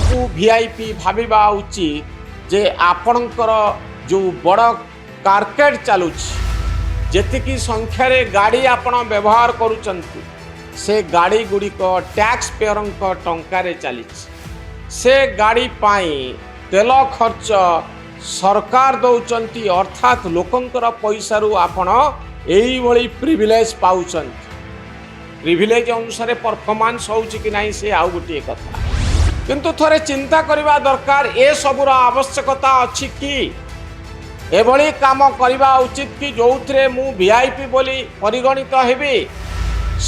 आपको वीआईपी भाविबा उचित जे आपणकर जो बड़ कारकेट चलुछि जेतिकी संख्यार गाड़ी आपण व्यवहार करुचंती से गाड़ी गुड़िक टैक्स पेयर टंकार चली से गाड़ी पाई तेल खर्च सरकार दौरान अर्थात लोकंकर पैसा आपण यही प्रिविलेज पाउछन प्रिविलेज अनुसार परफॉर्मेंस होउछि कि नहीं से आउ गोटे कथा किंतु थोड़े चिंता करबा दरकार ए सबुर आवश्यकता अछि कि एभली काम करबा उचित कि जोथरे मु वीआईपी बोली परिगणित हेबी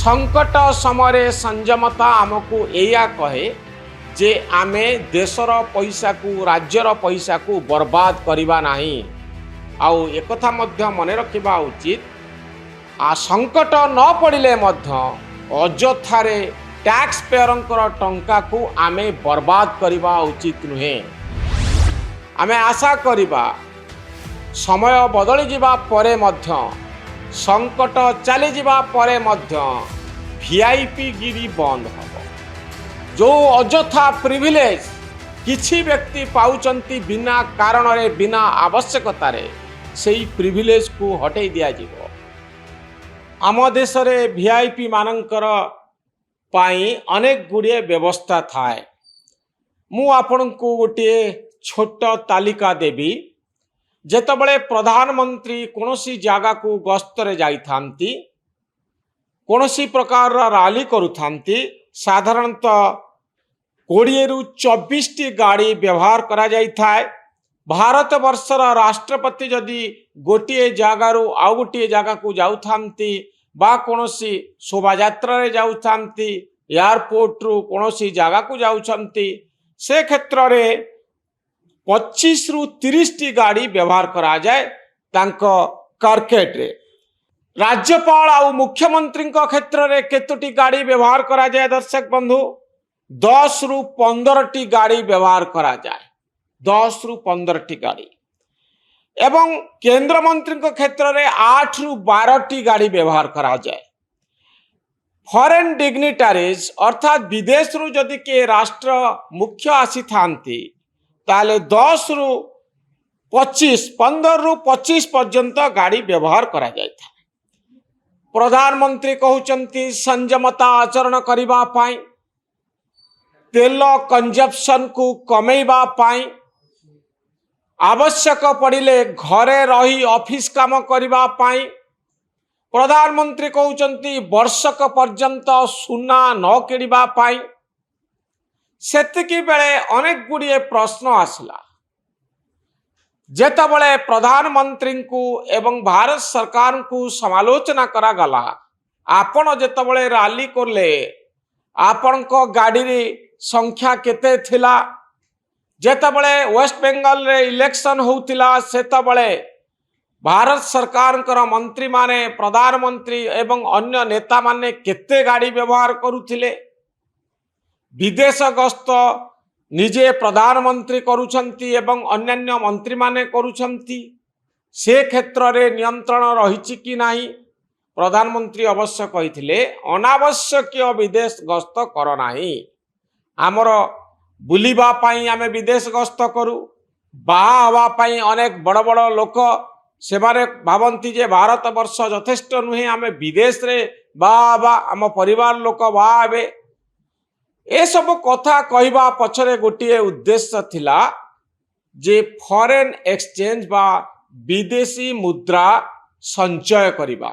संकट समय संयमता आमको एया कहे जे आमे देशर पैसा को राज्यर पैसा को बर्बाद करबा नाही आउ एकथा मध्य मन रखिबा उचित आ संकट न पड़िले मध्य अजथारे टैक्स पेयरंकर टंका को आमे बर्बाद करबा उचित नुहे। आमे आशा करिबा समय बदली जिबा परे मध्य संकट चली जिबा परे मध्य वीआईपी गिरी बंद हबो जो अजथा प्रिविलेज किछि व्यक्ति पाउचंती बिना कारण रे बिना आवश्यकता रे सेही प्रिविलेज को हटै दिया जिवो। आम देश रे वीआईपी मानकर पाई अनेक गुड़िए व्यवस्था थाए मु आपण को गोटे छोट तालिका देवी जेतबले प्रधानमंत्री कोनोसी जागा को गस्तरे जाइथांती कोनोसी प्रकार रैली करुथांती साधारणतः 20 रु 24 टी गाड़ी व्यवहार करा जाई थाए। भारत वर्षर राष्ट्रपति जदि गोटे जगारू आउ गोटे जगह को जाउथांती बा कोनोसी शोभा यात्रा रे जाउथांती एयरपोर्ट रु कोनोसी जगह को जाउछंती से क्षेत्र रे 25 रु 30 टी गाड़ी व्यवहार करा जाए तांको कारकेट रे। राज्यपाल आउ मुख्यमंत्री क्षेत्र रे केतोटी गाड़ी व्यवहार करा जाए दर्शक बंधु 10 रु 15 टी गाड़ी व्यवहार करा जाए 10 रु 15 टी गाड़ी एवं केंद्र मंत्री क्षेत्र रे 8 रु 12 टी गाड़ी व्यवहार करा जाए। फॉरेन डिग्निटारीज अर्थात विदेश रु जदि के राष्ट्र मुख्य आसी थांती ताले 10 रु 25 15 रु 25 पर्यंत गाड़ी व्यवहार करा जाए था। प्रधानमंत्री कहउचंती संयमता आचरण करिबा पाई तेल कंजप्शन को कमेइबा पाई आवश्यक पड़िले घरे रही ऑफिस काम करिबा पाई प्रधानमंत्री कहउचंती वर्षक पर्यंत सुना न किणिबा पाई सेतिकी बेले अनेक गुड़िए प्रश्न आसला जेतबले प्रधानमंत्री को एवं भारत सरकार को समालोचना करा गला आपण जेतबले रैली करले आपण को गाड़ी रे संख्या केते थिला जेतबले वेस्ट बेंगल रे इलेक्शन होउतिला सेतबले भारत सरकार मंत्री माने प्रधानमंत्री एवं अन्य नेता माने केते गाड़ी व्यवहार करुथिले विदेश गस्त निजे प्रधानमंत्री करुछंती एवं अन्यान्य मंत्री माने करुछंती से क्षेत्र रे नियंत्रण रहिछि कि नाही प्रधानमंत्री अवश्य कहिथिले अनावश्यकीय विदेश गस्त कर नाही आमर बुलिबा पाई आमे विदेश गस्त करू बाहा हवा पाई अनेक बड़ बड़ लोक से भावती जे भारत वर्ष यथेष्ट नुहे आमे विदेश रे बाहा आम परिवार लोक बाहा हेबे ए सब कथा कहवा पछरे गोटे उद्देश्य थिला जे फॉरेन एक्सचेंज बा विदेशी मुद्रा संचय करिबा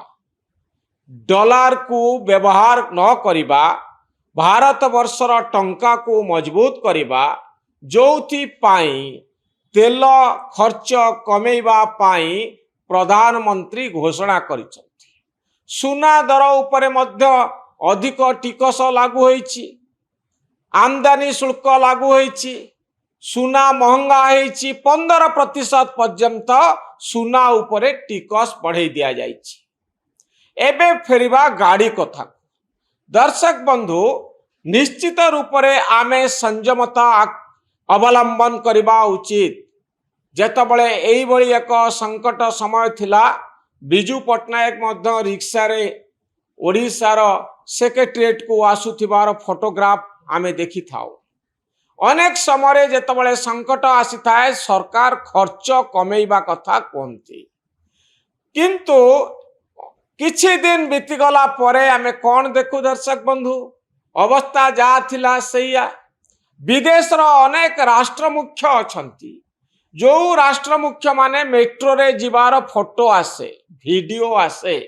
डॉलर को व्यवहार न करिबा भारत वर्षर टंका को मजबूत करिबा जोथि पाई तेल खर्च कमेइबा पाई प्रधानमंत्री घोषणा करिसथि। सुना दर उपरे मध्य अधिक टिकस लागू होईछि आमदानी शुल्क लागू होईछि सुना महंगा होईछि 15% पर्यंत सुना उपरे टिकस बढ़ाई दिया जाइछि। एबे फेरिबा गाड़ी कथा दर्शक बंधु निश्चित रूप से आमे संयमता अवलंबन करबा उचित जेतबले एई भली एक संकट समय थिला बिजू पट्टनायक मध्य रिक्सा रे ओडिशार सेक्रेटेरिएट को आसुथिबार फोटोग्राफ आमे देखि थाओ अनेक समय जेतबले संकट आसी थाए सरकार खर्च कमेइबा कथा कहती किंतु किछि दिन बीतीगला परे आमे कौन देखु दर्शक बंधु अवस्था जा थिला सैया विदेश अनेक राष्ट्र मुख्य अछंती जो राष्ट्र मुख्य माने मेट्रो रे जीवार फोटो आसे वीडियो आसे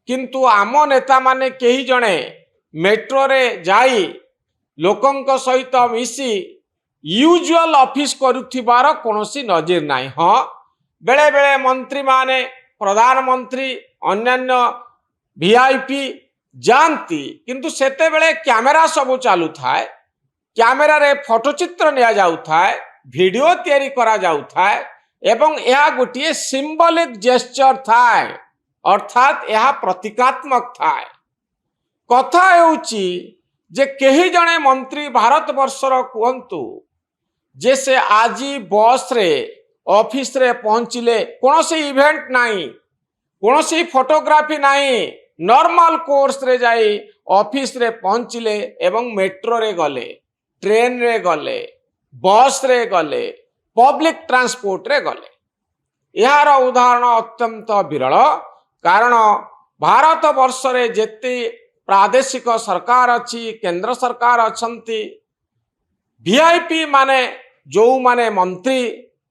किंतु आम नेता माने कही जणे मेट्रो रे जाई लोकंक सहित मिसी यूजुअल ऑफिस करुथिबार कोनोसी नजर नाही। हाँ बेले बेले मंत्री माने प्रधानमंत्री अन्यान्य वीआईपी जानती किंतु सेते बेले कैमेरा सब चालू थाए कैमेरा रे फोटोचित्र निया जाउ थाए वीडियो तैयारी करा जाउ थाए एवं यह गोटे सिंबलिक जेस्चर थाए अर्थात यह प्रतीकात्मक थाए। कथा हेउची जे कही जणे मंत्री भारत वर्षर कहतु जे से आज बस रे ऑफिस रे पहुंचले कोनोसी इवेंट नाही कोनोसी फोटोग्राफी नाही नॉर्मल कोर्स रे जाई ऑफिस रे पहुंचले एवं मेट्रो रे गले ट्रेन रे गले बस रे गले पब्लिक ट्रांसपोर्ट रे गले। यार उदाहरण अत्यंत विरल कारण भारत वर्ष रे जेते प्रादेशिक सरकार अच्छी केंद्र सरकार अच्छी वीआईपी माने जो माने मंत्री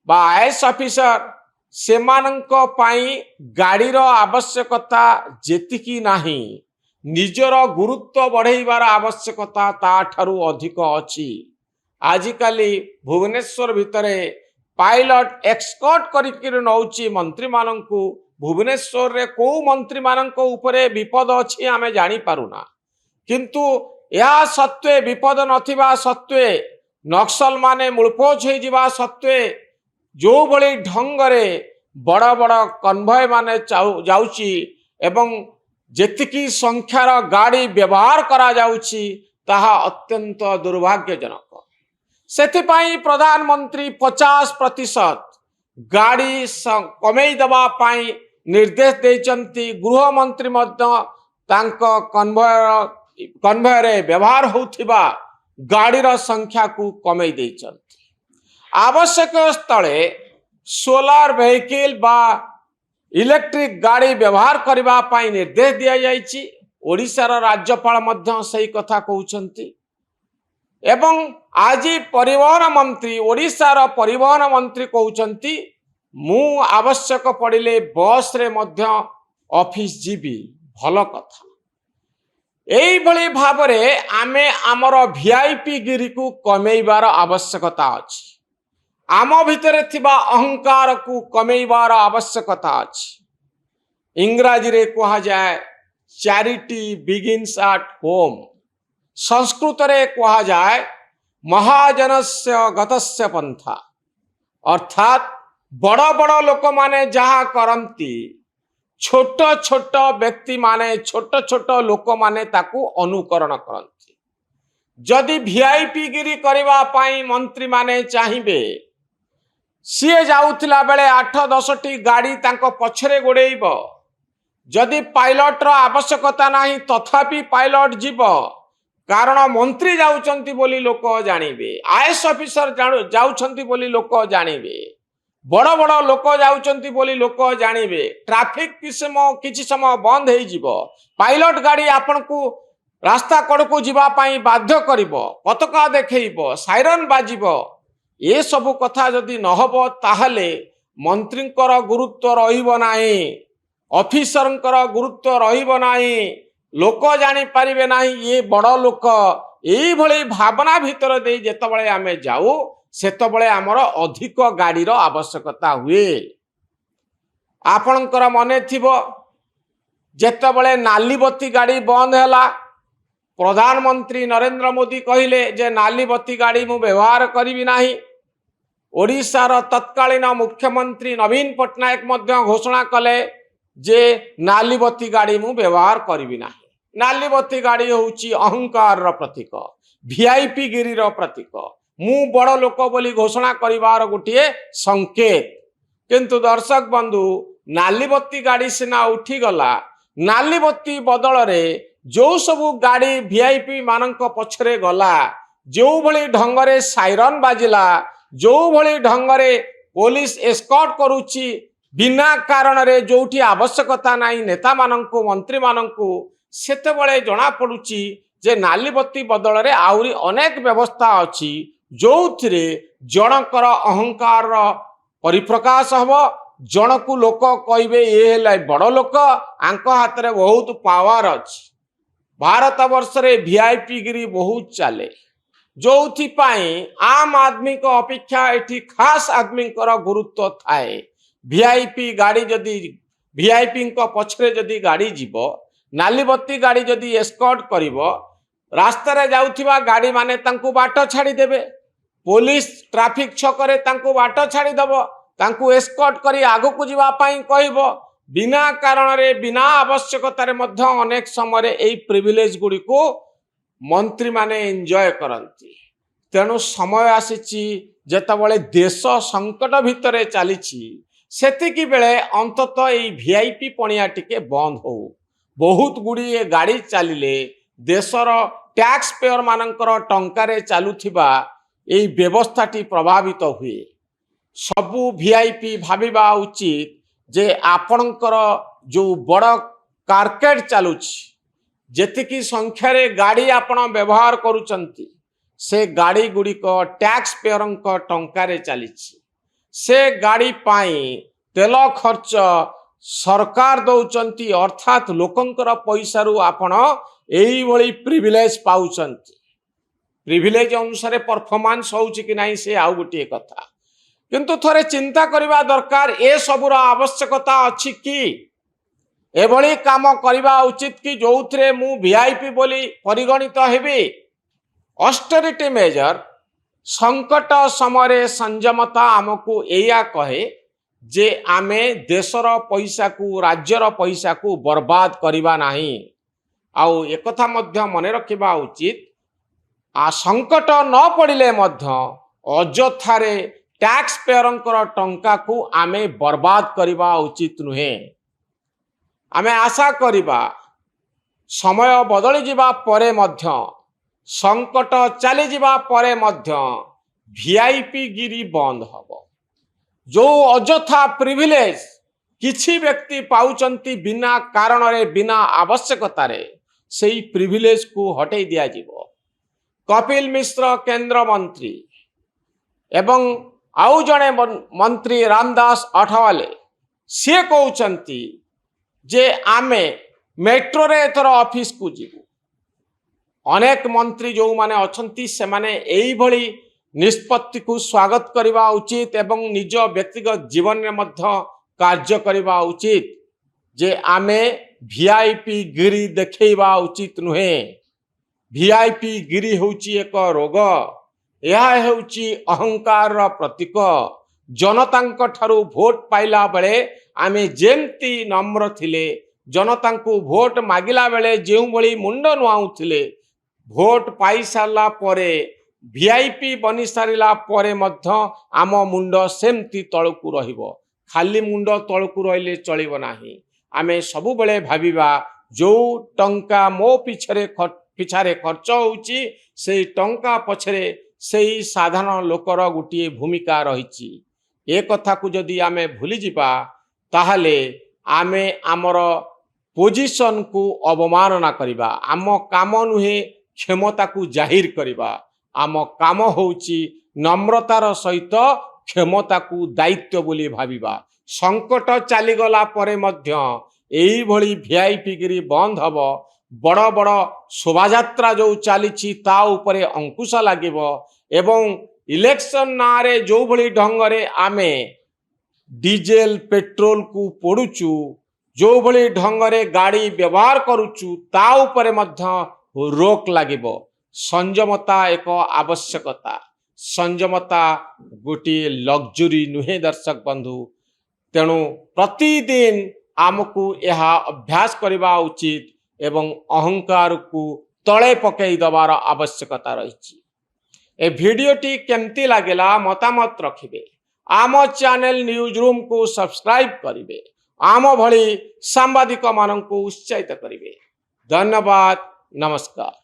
बा आईएएस ऑफिसर से गाड़ीर आवश्यकता जेतिकी नाही निजर गुरुत्व बढ़ेबार आवश्यकता ताठारु अधिक अछि। आजिकाली भुवनेश्वर भितरे पायलट एक्सकॉर्ट करिक नौची मंत्री मानंकु भुवनेश्वर रे को मंत्री मानंको उपरे विपद अछि आमे जानी पारुना किंतु या सत्वे विपद नथिबा सत्वे नक्सल माने मूलपोछ हो जिबा सत्वे जो बड़ी ढंग रे बड़ बड़ कन्भय माने जाउची एवं जेतिकी संख्यार गाड़ी व्यवहार करा जाउची ताहा अत्यंत दुर्भाग्यजनक। सेथिपाई प्रधानमंत्री 50% गाड़ी कमेई दबा पाई निर्देश देचंती गृह मंत्री मध्य तांको कन्भय रे व्यवहार होउथिबा गाड़ीर संख्या को कमेई देचंती। आवश्यक स्थले सोलार वेहिकल बा इलेक्ट्रिक गाड़ी व्यवहार करबा पाई निर्देश दिया जाइछि। ओडिशार राज्यपाल मध्य सही कथा कहउछंती एवं आज परिवहन मंत्री ओडिशार परिवहन मंत्री कहउछंती मु आवश्यक पड़िले बस रे मध्य ऑफिस जीवी भल कथा। एई भली भाबरे आमे आमर वीआईपी गिरी को कमेइबार आवश्यकता अछि आम भितरे थिबा अहंकार को कमेइबार आवश्यकता अछि। इंग्राजी रे कहा जाए charity begins at home Sanskrit रे कहा जाए महाजनस्य गतस्य पंथा अर्थात बड़ बड़ लोक माने जहा करंती छोट छोट व्यक्ति माने छोट छोट लोक माने ताकू अनुकरण करंती। जदि वीआईपी गिरी करबा पाई मंत्री माने चाहिबे सीए जाउथिला बेले 8-10टी गाड़ी तांको पछरे गोड़ेइब जदि पायलट रो आवश्यकता नाही तथापि पायलट जीव कारण मंत्री जाउचंती बोली लोक जानिबे आईएएस ऑफिसर जाउचंती बोली लोक जानिबे बड़ बड़ लोक जाउचंती बोली लोक जानिबे ट्रैफिक किछि समय बंद हेइ जीवो पायलट गाड़ी आपन को रास्ता कड़ को जीवा पाई बाध्य करिवो पताका देखैबो साइरन बाजिबो ये सब कथा जदि नहबो ताहले मंत्रींकर गुरुत्व रहिबो नाही ऑफिसरंकर गुरुत्व रहिबो नाही लोक जानी पारिबे नाही ये बड़ लोक एई भली भावना भीतर दे जेतबळे आमे जाऊ सेतबळे आमर अधिक गाड़ीर आवश्यकता हुए। आपणकर मने थिबो जेतबळे नालीबत्ती गाड़ी बंद हैला प्रधानमंत्री नरेंद्र मोदी कहिले जे नालीबत्ती गाड़ी मु व्यवहार करिवि नाही। ओडिशार तत्कालीन मुख्यमंत्री नवीन पट्टनायक मध्य घोषणा कले जे नालीबत्ती गाड़ी मु व्यवहार करिवि नाही। नालीबत्ती गाड़ी होउची अहंकार रो प्रतीक वीआईपी गिरी रो प्रतीक मु बड़ लोक बोली घोषणा करिवार गोटे संकेत किंतु दर्शक बंधु नालीबत्ती गाड़ी सिना उठी गला नालीबत्ती बदल रे जो सब गाड़ी वीआईपी मानक पछरे गला जो भली ढंगरे साइरन बाजिला जो भली ढंगरे पुलिस एस्कॉर्ट करुची बिना कारण रे जोठी आवश्यकता नहीं नेता मानंकु मंत्री मानंकु सेते बळे जणा पडुची जे नाली बत्ती बदल रे आउरी अनेक व्यवस्था अछि जोथिरे जनकर अहंकार परिप्रकाश हबो जनकु लोक कहबे ये हेला बड़ लोक आंक हाथ रे बहुत पावर अछि भारत वर्ष रे वीआईपी गिरी बहुत चले जोथि पाई आम आदमी को अपेक्षा एठी खास आदमी कर गुरुत्व थाए वीआईपी गाड़ी जदि वीआईपी को पछरे जदि गाड़ी जीवो नाली बत्ती गाड़ी जदि एस्कॉर्ट करिवो रास्ता रे जाउथिबा गाड़ी माने तांकु बाट छाड़ी देबे पुलिस ट्रैफिक छकरे तांकु बाट छाड़ी दबो तांकु एस्कॉर्ट करी आगु को जीवा पाई कहबो बिना कारण रे बिना आवश्यकता रे मध्य अनेक समय रे एई प्रिविलेज गुडी को मंत्री माने एंजॉय करंती तेणु समय आसीची जेतबळे देश संकट भितरे चलीची सेतिकी बेले अंततः एई वीआईपी पणिया टिके बंद हो बहुत गुडी गाड़ी चलिले देशर टैक्स पेयर मानकर टंकारे चालुथिबा एई व्यवस्थाटी प्रभावित हुए सबु वीआईपी भाबिबा उचित जे आपणकर जो बड़ कारकेट चलुछि जेतिकी संख्या रे गाड़ी आपण व्यवहार करूचंती से गाड़ी गुड़िक टैक्स पेयर टंकारे चलीछि से गाड़ी पाई तेल खर्च सरकार दौचंती अर्थात लोकंकर पैसा रु आपण एई भली प्रिविलेज पाउचंती प्रिविलेज अनुसार परफॉर्मेंस होउछि कि नाही से आउ गोटे कथा किंतु थोड़े चिंता करबा दरकार ए सबुर आवश्यकता अछि कि एभली काम करबा उचित कि जोथरे मु वीआईपी बोली परिगणित हेबी ऑस्टेरिटी मेजर संकट समय संयमता आमको एया कहे जे आमे देशर पैसा को राज्यर पैसा को बर्बाद करबा नाही आउ एकथा मध्य मने रखिबा उचित आ संकट न पड़िले मध्य अजथारे टैक्स पेयरंकर टंका को आमे बर्बाद करबा उचित नुहे आमे आशा करिबा समय बदली जिबा परे मध्य संकट चली जिबा परे मध्य वीआईपी गिरी बंद हबो जो अजथा प्रिविलेज किछि व्यक्ति पाउचंती बिना कारण रे बिना आवश्यकता रे सेई प्रिविलेज को हटै दिया जिवो कपिल मिश्र केंद्र मंत्री एवं आउ जणे मंत्री रामदास अठावले से कहउचंती जे आमे मेट्रो रे एथर ऑफिस को जीवु अनेक मंत्री जो माने अछंती से माने एई भली निष्पत्ति को स्वागत करबा उचित एवं निज व्यक्तिगत जीवन में मध्य कार्य करबा उचित जे आमे वीआईपी गिरी देखैबा उचित नुहे वीआईपी गिरी होउची एक रोग यह हेउची अहंकार प्रतीक जनतांक ठारू भोट पाइला बेले आमे जेमती नम्र थिले जनतांकु भोट मागिला बेले जेउ भली मुंड नुआउथिले भोट पाई सारला परे वीआईपी बनी सारिला परे मध्य आम मुंड सेमती तळकु रहिबो खाली मुंड तळकु रहिले चलिबो नाही आमे सबु बेले भाबिबा जो टंका मो पिछारे खर्च होउची सेई टंका पछरे सेई साधारण लोकर गुटिए भूमिका रहिची ए कथा को जदि आमे भूली जिबा ताहले आमे आमर पोजिशन को अवमानना करिबा आम काम नुहे क्षमता को जाहिर करिबा आम काम होउची नम्रतार सहित क्षमता को दायित्व बोली भाबिबा संकट चली गला परे मध्य एई भली वीआईपी गिरी बंद हबो बड़ बड़ शोभायात्रा जो चली ता उपरे अंकुश लागिबो एवं इलेक्शन नारे जो भली ढंगरे आमे डीजेल पेट्रोल को पोड़ुचु जो भली ढंगरे गाड़ी व्यवहार करुचु ता उपरे मध्य रोक लागिबो संयमता एक आवश्यकता संयमता गोटे लग्जरी नुहे दर्शक बंधु तेणु प्रतिदिन आमको यह अभ्यास करबा उचित एवं अहंकार को तले पकई दबार आवश्यकता रही ए वीडियोटी केमती लागेला मतामत रखिबे आम चैनल न्यूज रूम को सब्सक्राइब करिवे आम भली सांबादिक मानन को उत्साहित करिवे धन्यवाद नमस्कार।